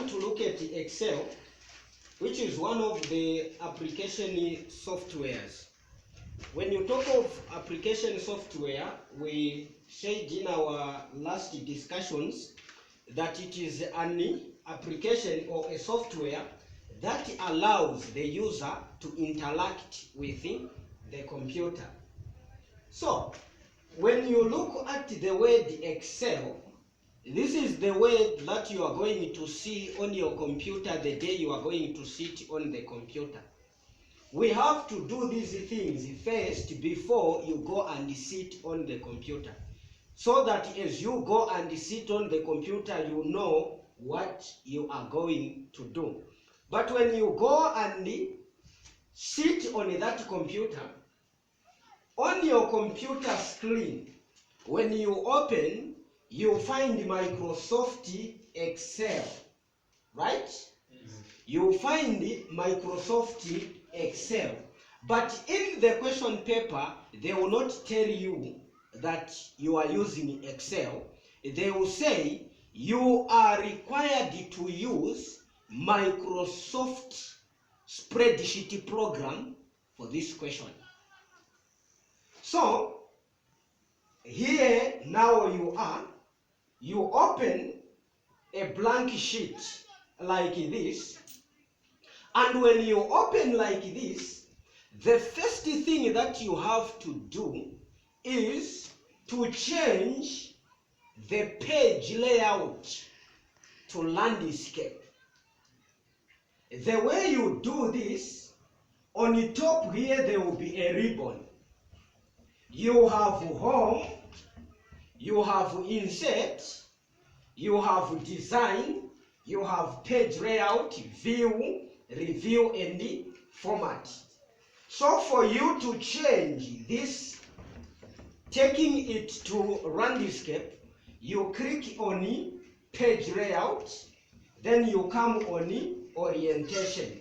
want to look at Excel, which is one of the application softwares. When you talk of application software, we said in our last discussions that it is an application or a software that allows the user to interact with the computer. So, when you look at the word Excel, this is the word that you are going to see on your computer the day you are going to sit on the computer. We have to do these things first before you go and sit on the computer, so that as you go and sit on the computer, you know what you are going to do. But when you go and sit on that computer, on your computer screen, when you open, you find Microsoft Excel, right? Yes. You find Microsoft Excel. But in the question paper, they will not tell you that you are using Excel. They will say you are required to use Microsoft spreadsheet program for this question. So, here now you open a blank sheet like this, and when you open like this, the first thing that you have to do is to change the page layout to landscape. The way you do this, on the top here there will be a ribbon. You have home, you have insert, you have design, you have page layout, view, review, and format. So for you to change this, taking it to landscape, you click on page layout, then you come on orientation.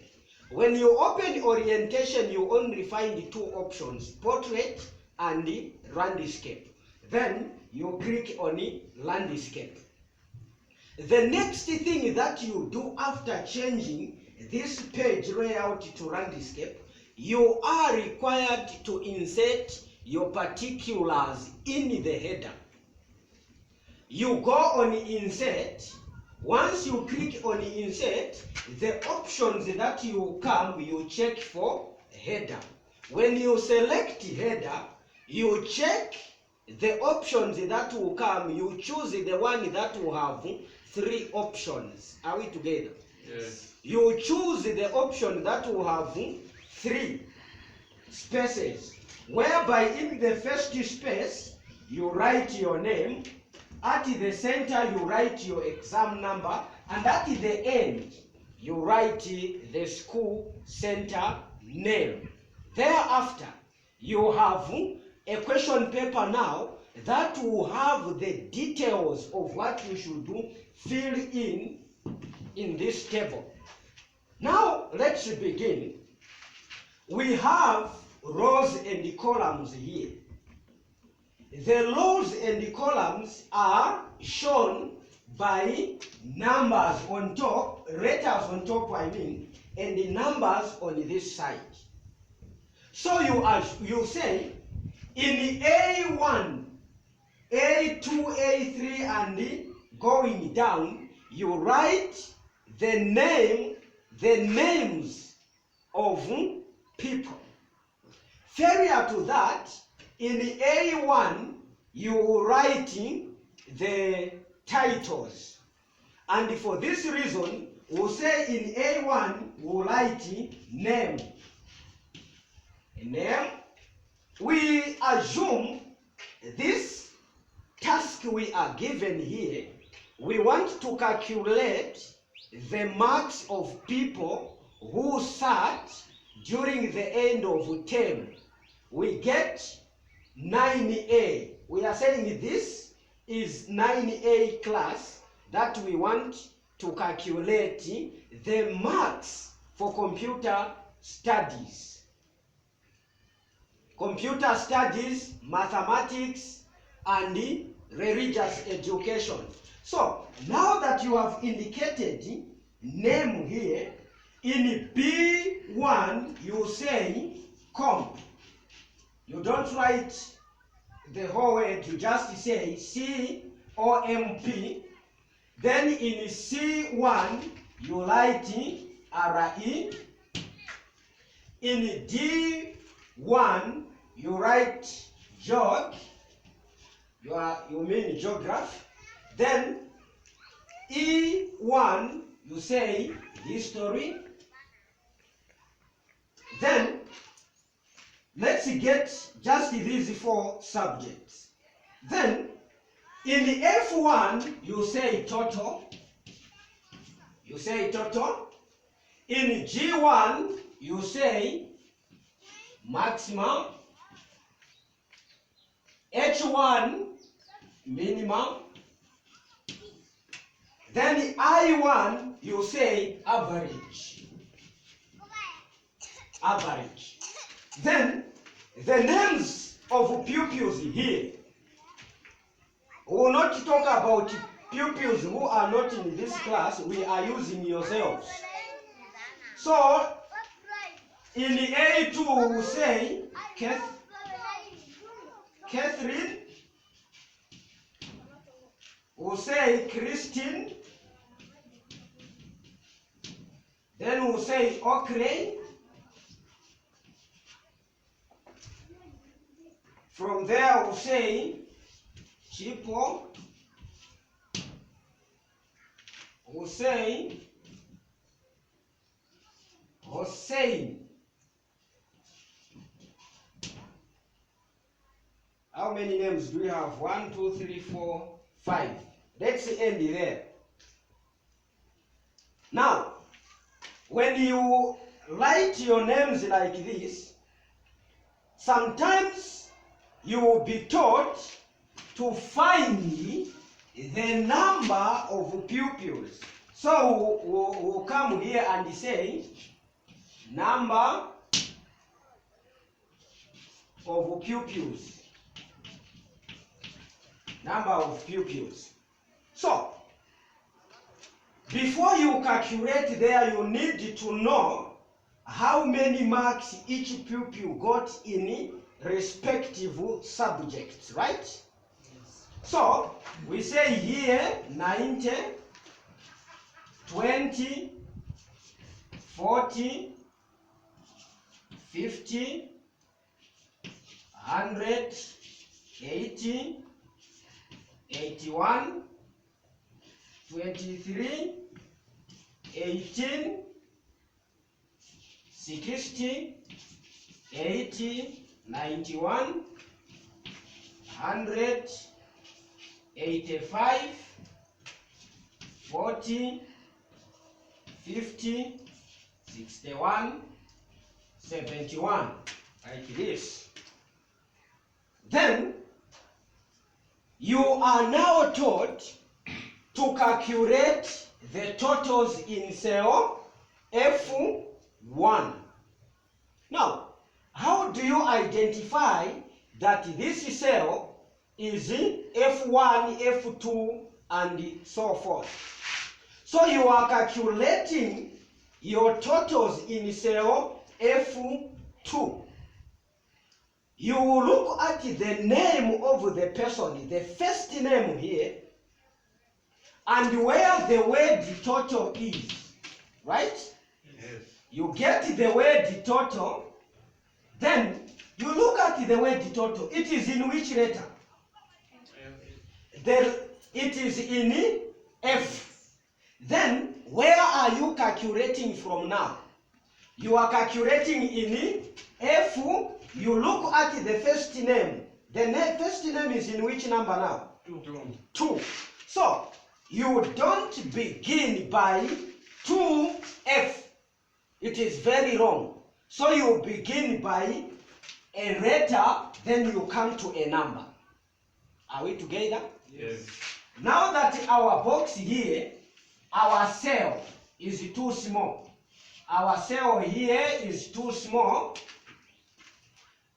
When you open orientation, you only find two options, portrait and landscape. Then you click on landscape. The next thing that you do after changing this page layout to landscape, you are required to insert your particulars in the header. You go on insert. Once you click on insert, the options that you come, you check for header. When you select header, you check the options that will come. You choose the one that will have three options. Are we together? Yes. You choose the option that will have three spaces, whereby in the first space you write your name, at the center you write your exam number, and at the end you write the school center name. Thereafter, you have a question paper now that will have the details of what you should do, fill in this table. Now, let's begin. We have rows and columns here. The rows and columns are shown by numbers on top, letters on top, and the numbers on this side. So you say, in A1, A2, A3, and going down, you write the names of people. Further to that, in A1, you will write the titles. And for this reason, we'll say in A1, we'll write name. Name. We assume this task we are given here, we want to calculate the marks of people who sat during the end of term. We get 9A. We are saying this is 9A class that we want to calculate the marks for computer studies. Computer studies, mathematics, and religious education. So, now that you have indicated name here. In B1, you say comp. You don't write the whole word, you just say C-O-M-P. Then in C1, you write R-E. In D1, you write geog. You mean geography. Then E1, you say history. Then let's get just these 4 subjects. Then in the F1, you say total. You say total. In G1, you say maximum. H1, minimum. Then I1, you say average. Average. Then the names of pupils here. We will not talk about pupils who are not in this class. We are using yourselves. So in the A2, we say Catherine. We'll say Christine. Then we'll say Okray. From there we'll say Chipo. We'll say Hossein. How many names do we have? 1, 2, 3, 4, 5. Let's end there. Now, when you write your names like this, sometimes you will be taught to find the number of pupils. So we'll come here and say number of pupils. Number of pupils. So, before you calculate there, you need to know how many marks each pupil got in respective subjects, right? Yes. So, we say here 90, 20, 40, 50, 100, 80, 81, 23, 18, 60, 80, 91, 100, 85, 40, 50, 61, 71, like this. Then you are now taught to calculate the totals in cell F1. Now, how do you identify that this cell is F1, F2, and so forth? So you are calculating your totals in cell F2. You will look at the name of the person, the first name here, and where the word total is, right? Yes. You get the word total, then you look at the word total. It is in which letter? It is in F. Then, where are you calculating from now? You are calculating in F. You look at the first name. The first name is in which number now? 2. So, you don't begin by 2F. It is very wrong. So you begin by a letter, then you come to a number. Are we together? Yes. Now that our box here, our cell is too small. Our cell here is too small.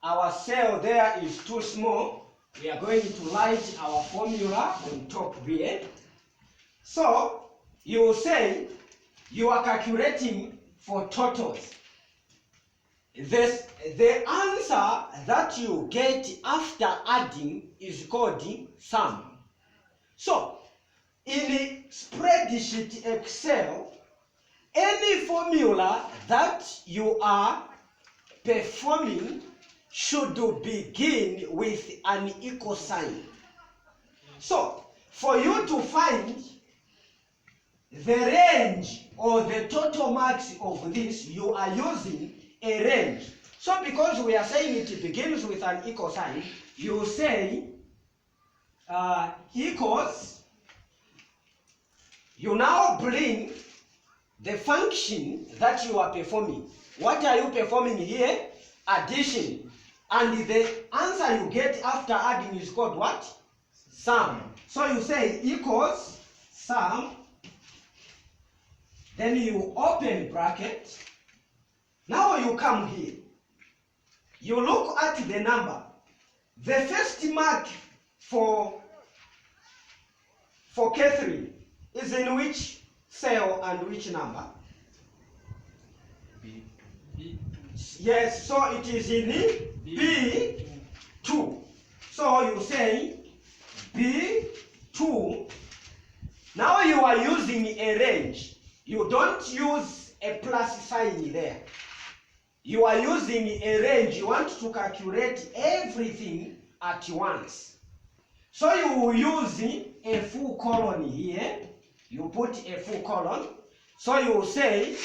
Our cell there is too small. We are going to write our formula on top here. So, you will say you are calculating for totals. The answer that you get after adding is called sum. So, in spreadsheet Excel, any formula that you are performing should begin with an equal sign. So, for you to find the range or the total marks of this, you are using a range. So, because we are saying it begins with an equal sign, you say equals. You now bring the function that you are performing. What are you performing here? Addition. And the answer you get after adding is called what? Sum. So you say equals sum. Then you open bracket. Now you come here. You look at the number. The first mark for K3 is in which cell and which number? B2. Yes, so it is in B2. So you say B2. Now you are using a range. You don't use a plus sign there. You are using a range. You want to calculate everything at once. So you will use a full colon here. You put a full colon. So you will say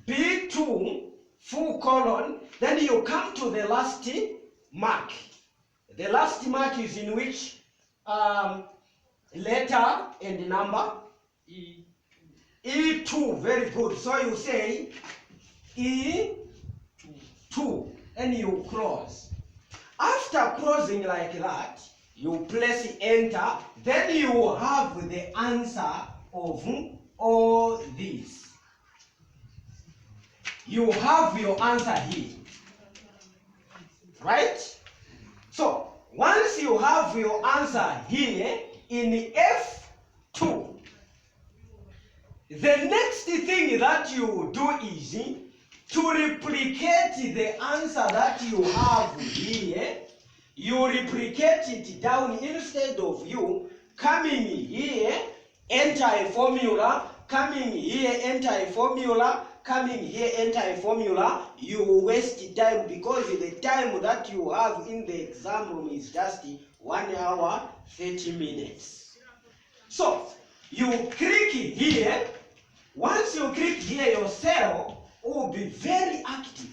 B2 full colon. Then you come to the last mark. The last mark is in which letter and number? E2. E2. Very good. So you say E2. And you close. After closing like that, you press enter. Then you have the answer of all these. You have your answer here. Right? So, once you have your answer here in F2, the next thing that you do is to replicate the answer that you have here. You replicate it down. Instead of you coming here, enter a formula, coming here, enter a formula, coming here, enter a formula, you waste time, because the time that you have in the exam room is just 1 hour 30 minutes. So you click here. Once you click here, your cell will be very active.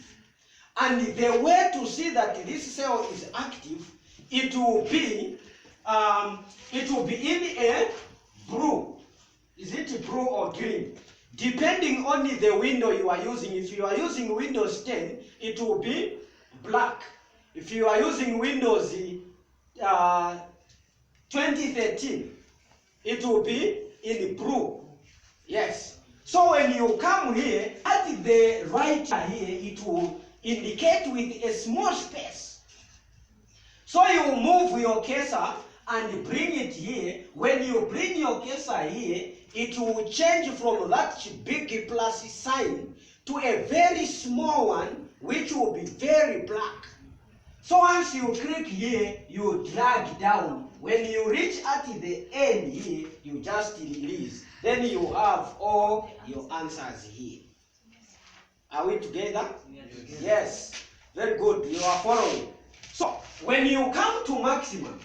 And the way to see that this cell is active, it will be in a blue. Is it blue or green? Depending on the window you are using. If you are using Windows 10, it will be black. If you are using Windows 2013, it will be in blue. Yes. So when you come here, at the right here, it will indicate with a small space. So you move your cursor and bring it here. When you bring your cursor here, it will change from that big plus sign to a very small one, which will be very black. So once you click here, you drag down. When you reach at the end here, you just release. Then you have all your answers here. Are we together? Yes. Yes. Very good. You are following. So when you come to maximum,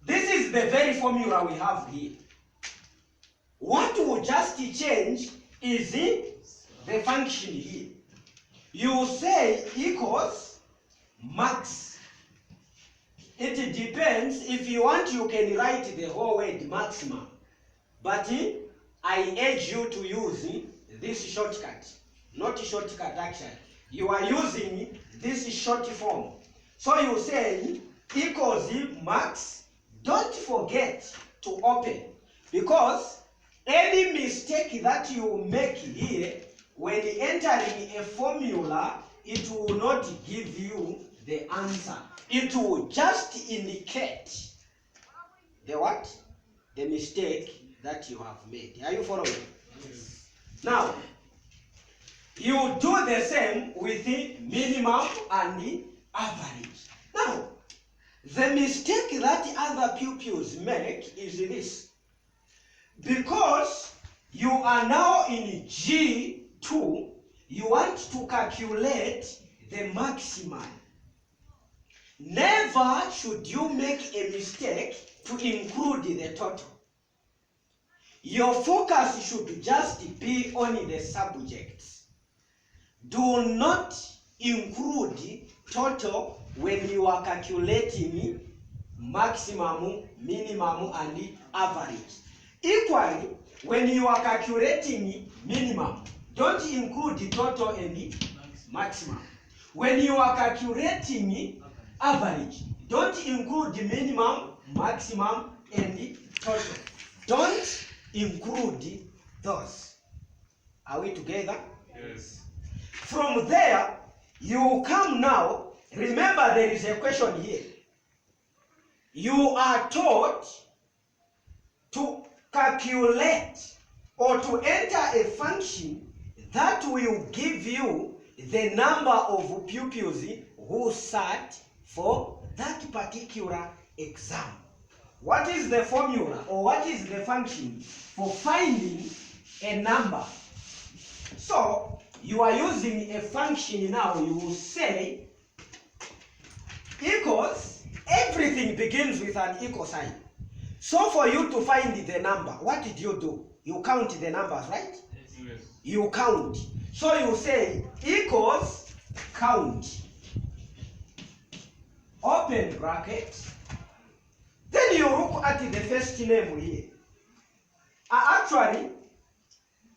this is the very formula we have here. What will just change is the function here. You say equals max. It depends. If you want, you can write the whole word maximum. But I urge you to use this shortcut. Not shortcut actually. You are using this short form. So you say equals max. Don't forget to open. Because any mistake that you make here, when entering a formula, it will not give you the answer. It will just indicate the what? The mistake that you have made. Are you following? Yes. the same with the minimum and the average. Now, the mistake that other pupils make is this. Because you are now in G2, you want to calculate the maximum. Never should you make a mistake to include the total. Your focus should just be on the subjects. Do not include total when you are calculating maximum, minimum, and average. Equally, when you are calculating minimum, don't include the total and the maximum. When you are calculating average, don't include the minimum, maximum, and the total. Don't include those. Are we together? Yes. From there, you come now. Remember, there is a question here. You are taught to calculate or to enter a function that will give you the number of pupils who sat for that particular exam. What is the formula or what is the function for finding a number? So you are using a function now. You will say equals, everything begins with an equal sign. So for you to find the number, what did you do? You count the numbers, right? Yes. You count. So you say equals count. Open bracket. Then you look at the first name here. Actually,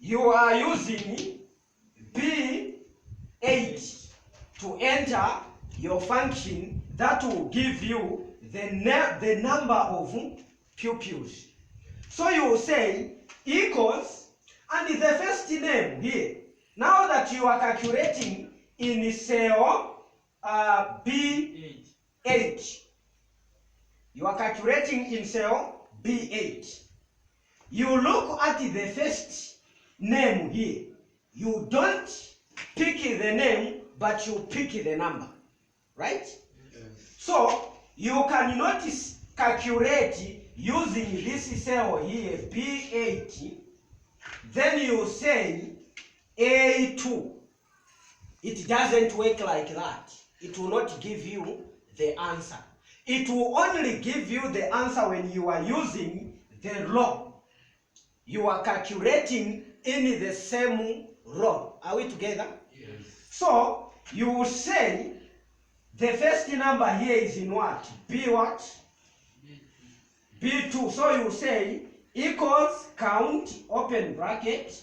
you are using B8 to enter your function that will give you the number of pupils. So you will say equals, and the first name here. Now that you are calculating in cell B8, you are calculating in cell B8. You look at the first name here. You don't pick the name, but you pick the number, right? Yes. So you can notice calculate using this cell here, B8. Then you say A2. It doesn't work like that. It will not give you the answer. It will only give you the answer when you are using the row. You are calculating in the same row. Are we together? Yes. So you will say the first number here is in what? B what? B2. So you say equals count, open bracket,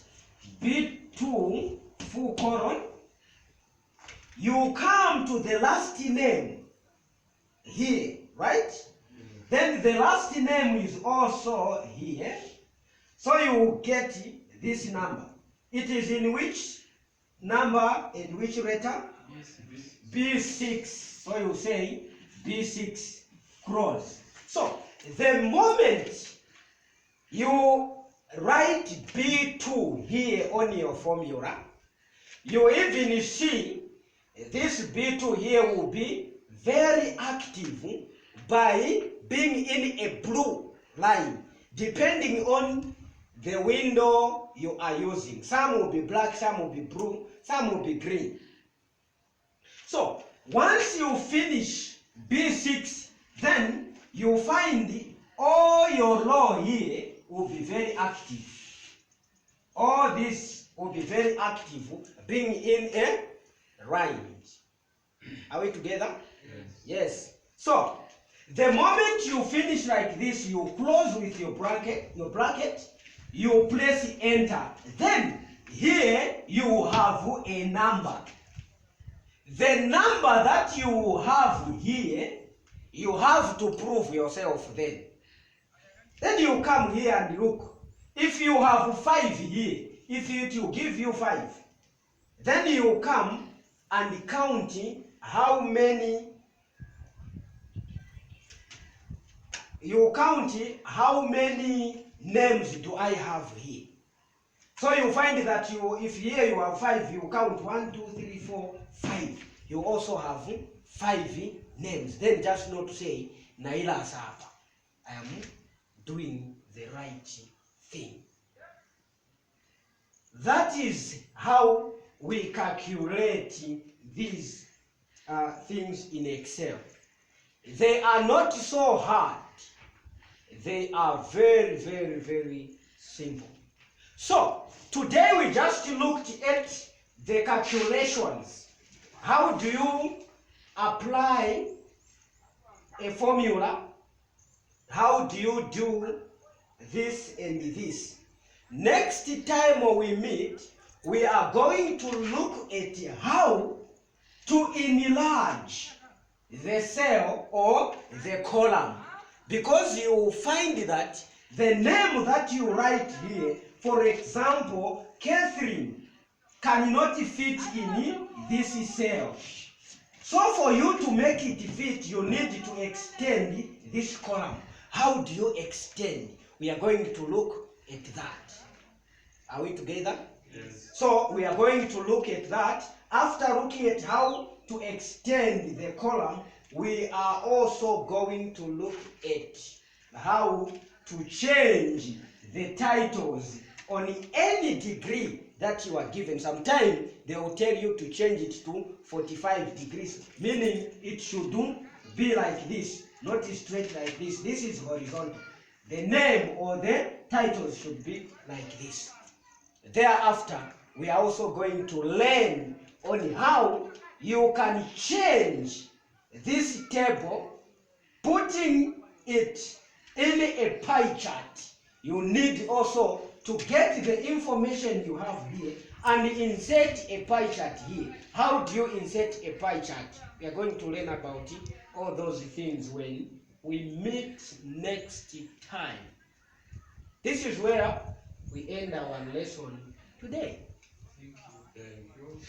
B2 full colon. You come to the last name here, right? Then the last name is also here. So you will get this number. It is in which number and which letter? B6. So you say B6 cross. So the moment you write B2 here on your formula, you even see this B2 here will be very active by being in a blue line, depending on the window you are using. Some will be black, some will be blue, some will be green. So once you finish B6, then you find all your row here will be very active. All this will be very active, being in a line. Are we together? Yes. Yes. So the moment you finish like this, you close with your bracket, you press enter. Then here you have a number. The number that you have here, you have to prove yourself then. Then you come here and look. If you have 5 here, if it will give you 5, then you come and count how many. You count how many names do I have here. So you find that if here you have 5, you count 1, 2, 3, 4, 5. You also have 5 names. Then just not say Naila Asapa. I am doing the right thing. That is how we calculate these things in Excel. They are not so hard. They are very, very, very simple. So, today we just looked at the calculations. How do you apply a formula? How do you do this and this? Next time we meet, we are going to look at how to enlarge the cell or the column. Because you will find that the name that you write here, for example, Catherine, cannot fit in this cell. So for you to make it fit, you need to extend this column. How do you extend? We are going to look at that. Are we together? Yes. So we are going to look at that. After looking at how to extend the column, we are also going to look at how to change the titles on any degree that you are given. Sometimes they will tell you to change it to 45 degrees, meaning it should be like this, not straight like this. This is horizontal. The name or the titles should be like this. Thereafter, we are also going to learn on how you can change this table, putting it in a pie chart. You need also to get the information you have here and insert a pie chart here. How do you insert a pie chart? We are going to learn about it, all those things when we meet next time. This is where we end our lesson today. Thank you.